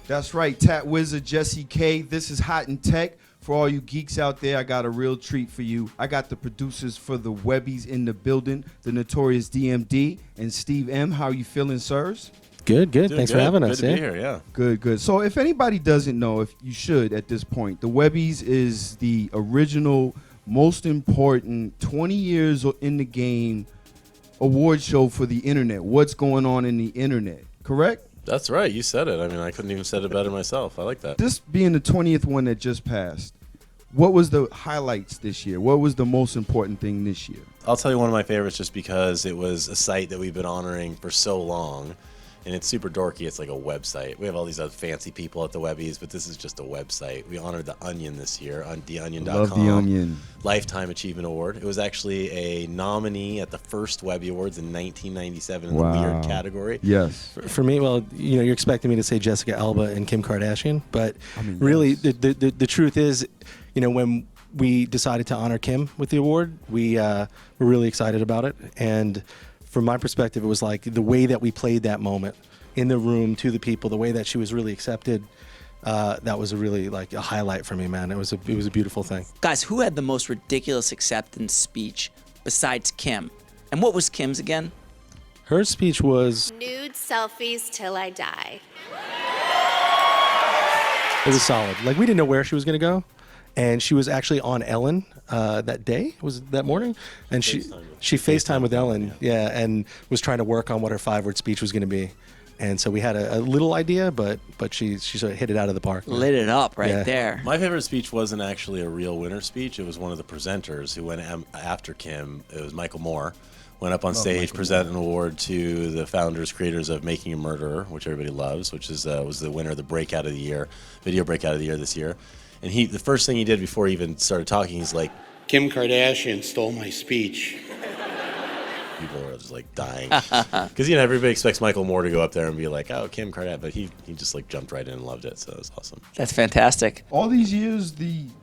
That's right, Tat Wizard Jesse K. This is Hot in Tech. For all you geeks out there, I got a real treat for you. I got the producers for the Webbies in the building, the notorious DMD and Steve M. How are you feeling, sirs? Good. Doing Thanks good. for having Good us. to be here, yeah. Good. So if anybody doesn't know, if you should at this point, the Webbies is the original, most important 20 years in the game award show for the internet. What's going on in the internet, correct? That's right. You said it. I mean, I couldn't even said it better myself. I like that. This being the 20th one that just passed, what was the highlights this year? What was the most important thing this year? I'll tell you one of my favorites just because it was a site that we've been honoring for so long. And it's super dorky. It's like a website. We have all these other fancy people at the Webbies, but this is just a website. We honored The Onion this year on theonion.com. Love The Onion. Lifetime Achievement Award. It was actually a nominee at the first Webby Awards in 1997 in Wow. the weird category. Yes. For me, well, you're expecting me to say Jessica Alba and Kim Kardashian, but I mean, really, yes. the truth is, when we decided to honor Kim with the award, we were really excited about it. And from my perspective, it was like the way that we played that moment in the room to the people, the way that she was really accepted. That was a really like a highlight for me, man. It was a beautiful thing. Guys, who had the most ridiculous acceptance speech besides Kim? And what was Kim's again? Her speech was Nude selfies till I die. it was solid. Like we didn't know where she was going to go, and she was actually on Ellen that day. Was it that morning? And she FaceTimed with Ellen, yeah, and was trying to work on what her 5-word speech was going to be. And so we had a little idea, but she sort of hit it out of the park. Lit it up right Yeah. there. My favorite speech wasn't actually a real winner speech. It was one of the presenters who went after Kim. It was Michael Moore. Went up on stage, presented an award to the founders, creators of Making a Murderer, which everybody loves, which is was the winner of the Breakout of the Year, video Breakout of the Year this year. And the first thing he did before he even started talking, he's like, Kim Kardashian stole my speech. people are just like dying. Because, everybody expects Michael Moore to go up there and be like, oh, Kim Kardashian. But he just like jumped right in and loved it. So it was awesome. That's fantastic. All these years,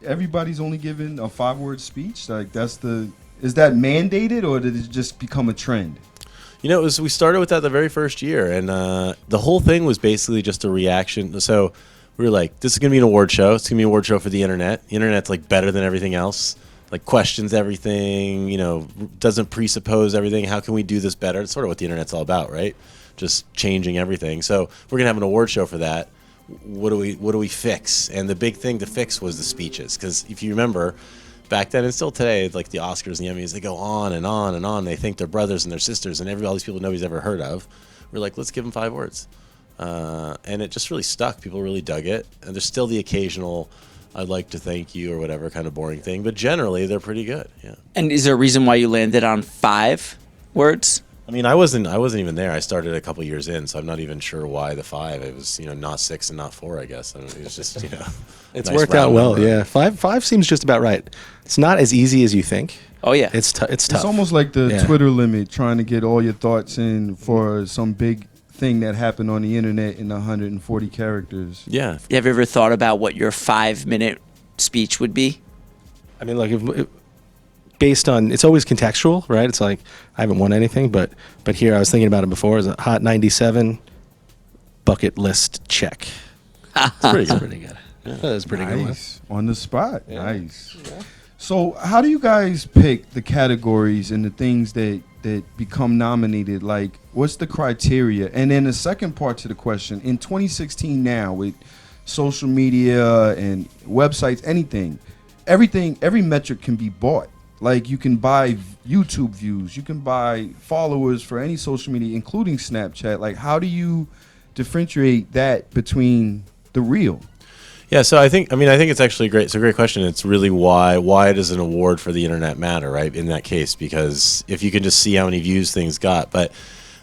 everybody's only given a 5-word speech. Like is that mandated or did it just become a trend? We started with that the very first year, and the whole thing was basically just a reaction. So we were like, this is going to be an award show. It's going to be an award show for the internet. The internet's like better than everything else. Like questions everything, doesn't presuppose everything. How can we do this better? It's sort of what the internet's all about, right? Just changing everything. So we're gonna have an award show for that. What do we fix? And the big thing to fix was the speeches, because if you remember, back then and still today, like the Oscars and the Emmys, they go on and on and on. They think they're brothers and they're sisters, and all these people nobody's ever heard of. We're like, let's give them 5 words, and it just really stuck. People really dug it, and there's still the occasional I'd like to thank you or whatever kind of boring thing, but generally they're pretty good. Yeah. And is there a reason why you landed on 5 words? I mean, I wasn't even there. I started a couple years in, so I'm not even sure why the 5. It was not 6 and not 4, I guess. I mean, it was just It's nice worked out round well, number. yeah. Five seems just about right. It's not as easy as you think. Oh, yeah. It's tough. It's almost like the Yeah. Twitter limit, trying to get all your thoughts in for some big thing that happened on the internet in 140 characters. Yeah. Have you ever thought about what your 5-minute speech would be? I mean, like based on, it's always contextual, right? It's like I haven't won anything, but here I was thinking about it before. Is a Hot 97 bucket list check. It's pretty good. That was a pretty good one. Nice. On the spot. Yeah. Nice. Yeah. So how do you guys pick the categories and the things that become nominated? Like, what's the criteria? And then the second part to the question, in 2016 now, with social media and websites, every metric can be bought. Like, you can buy YouTube views, you can buy followers for any social media, including Snapchat. Like, how do you differentiate that between the real? Yeah, so I think it's actually great. It's a great question. It's really why does an award for the internet matter, right? In that case, because if you can just see how many views things got, but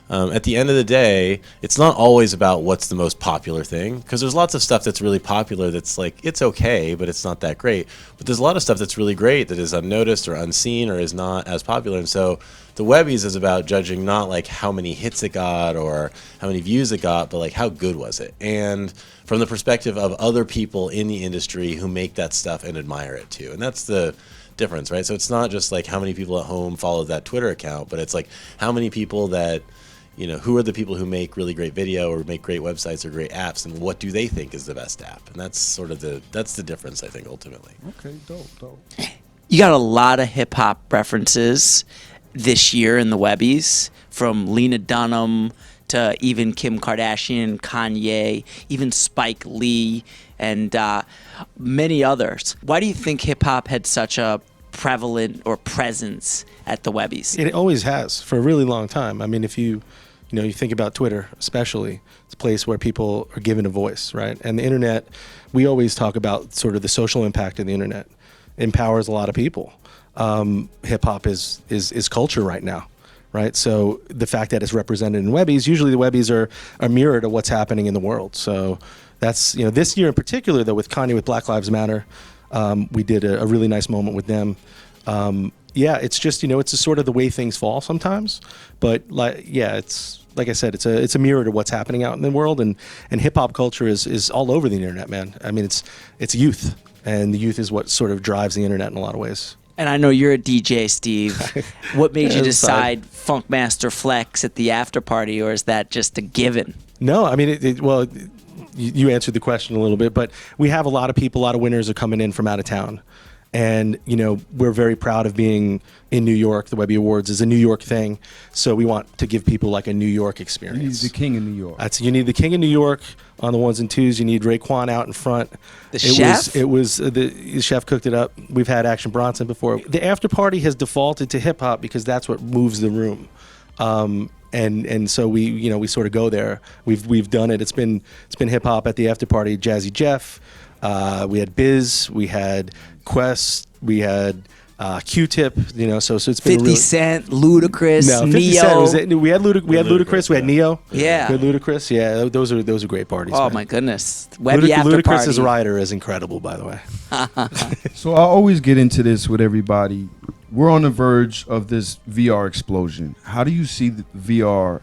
at the end of the day, it's not always about what's the most popular thing, because there's lots of stuff that's really popular that's like, it's okay, but it's not that great. But there's a lot of stuff that's really great that is unnoticed or unseen or is not as popular. And so the Webbies is about judging not like how many hits it got or how many views it got, but like how good was it? And from the perspective of other people in the industry who make that stuff and admire it too. And that's the difference, right? So it's not just like how many people at home follow that Twitter account, but it's like how many people that who are the people who make really great video or make great websites or great apps, and what do they think is the best app? And that's sort of that's the difference, I think, ultimately. Okay, dope. You got a lot of hip hop references this year in the Webbies, from Lena Dunham to even Kim Kardashian, Kanye, even Spike Lee, and many others. Why do you think hip hop had such a prevalent or presence at the Webbies? It always has for a really long time. I mean, if you think about Twitter, especially, it's a place where people are given a voice, right? And the internet, we always talk about sort of the social impact of the internet. It empowers a lot of people. Hip hop is culture right now, right? So the fact that it's represented in Webbies, usually the Webbies are a mirror to what's happening in the world. So that's, this year in particular, though, with Kanye with Black Lives Matter, we did a really nice moment with them. It's just, it's just sort of the way things fall sometimes. But it's like I said, it's a mirror to what's happening out in the world, and hip hop culture is all over the internet, man. I mean, it's youth, and the youth is what sort of drives the internet in a lot of ways. And I know you're a DJ, Steve. What made you decide Funkmaster Flex at the after party, or is that just a given? No, I mean, you answered the question a little bit, but we have a lot of people, a lot of winners are coming in from out of town. And, we're very proud of being in New York. The Webby Awards is a New York thing. So we want to give people like a New York experience. You need the king of New York. You need the king of New York on the ones and twos. You need Raekwon out in front. The chef? The chef cooked it up. We've had Action Bronson before. The after party has defaulted to hip hop because that's what moves the room. And so we sort of go there. We've done it. It's been hip hop at the after party. Jazzy Jeff, we had Biz, we had Quest, we had Q-Tip. So it's been 50 Cent, Ludacris, no, 50 Neo. Cent we had Ludacris, we had Neo. Yeah. We had Ludacris. Yeah, those are great parties. Oh man. my goodness, Webby after party. Ludacris's rider is incredible, by the way. So I always get into this with everybody. We're on the verge of this VR explosion. How do you see the VR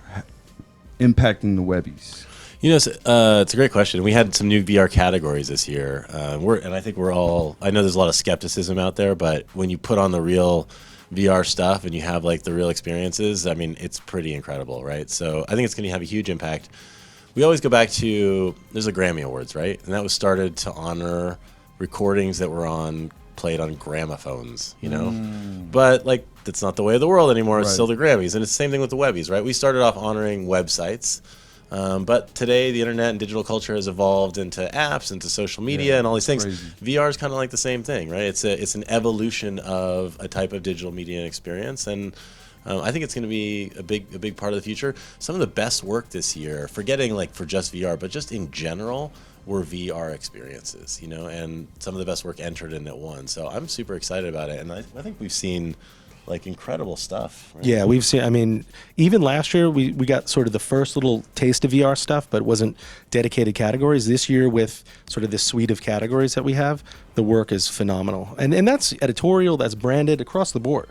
impacting the Webbies? It's a great question. We had some new VR categories this year. And I think I know there's a lot of skepticism out there, but when you put on the real VR stuff and you have like the real experiences, I mean, it's pretty incredible, right? So I think it's going to have a huge impact. We always go back to, there's a Grammy Awards, right? And that was started to honor recordings that were played on gramophones, But like, that's not the way of the world anymore. It's still the Grammys. And it's the same thing with the Webbies, right? We started off honoring websites. But today, the internet and digital culture has evolved into apps, into social media, and all these things. Crazy. VR is kind of like the same thing, right? It's an evolution of a type of digital media experience, and I think it's going to be a big part of the future. Some of the best work this year, forgetting like for just VR, but just in general, were VR experiences, and some of the best work entered in at one. So I'm super excited about it, and I think we've seen like incredible stuff. Right? Yeah, we've seen, I mean, even last year we got sort of the first little taste of VR stuff, but it wasn't dedicated categories. This year with sort of this suite of categories that we have, the work is phenomenal. And that's editorial, that's branded across the board.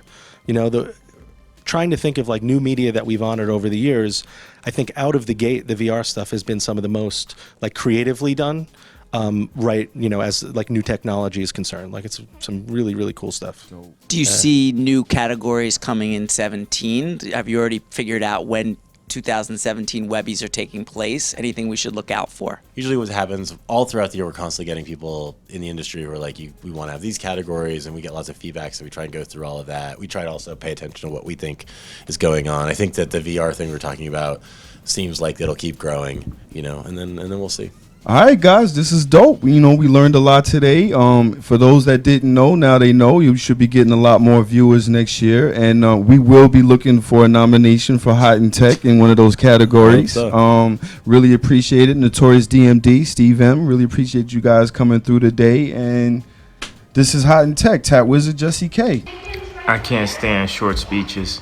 Trying to think of like new media that we've honored over the years, I think out of the gate, the VR stuff has been some of the most like creatively done. As like new technology is concerned, like it's some really, really cool stuff. Do you see new categories coming in 2017? Have you already figured out when 2017 Webbies are taking place? Anything we should look out for? Usually what happens all throughout the year, we're constantly getting people in the industry who are like, we want to have these categories, and we get lots of feedback, so we try and go through all of that. We try to also pay attention to what we think is going on. I think that the VR thing we're talking about seems like it'll keep growing, and then we'll see. All right, guys, this is dope. We learned a lot today. For those that didn't know, now they know. You should be getting a lot more viewers next year, and we will be looking for a nomination for Hot and Tech in one of those categories. So. Really appreciate it. Notorious DMD, Steve M. Really appreciate you guys coming through today. And this is Hot and Tech. Tap Wizard Jesse K. I can't stand short speeches.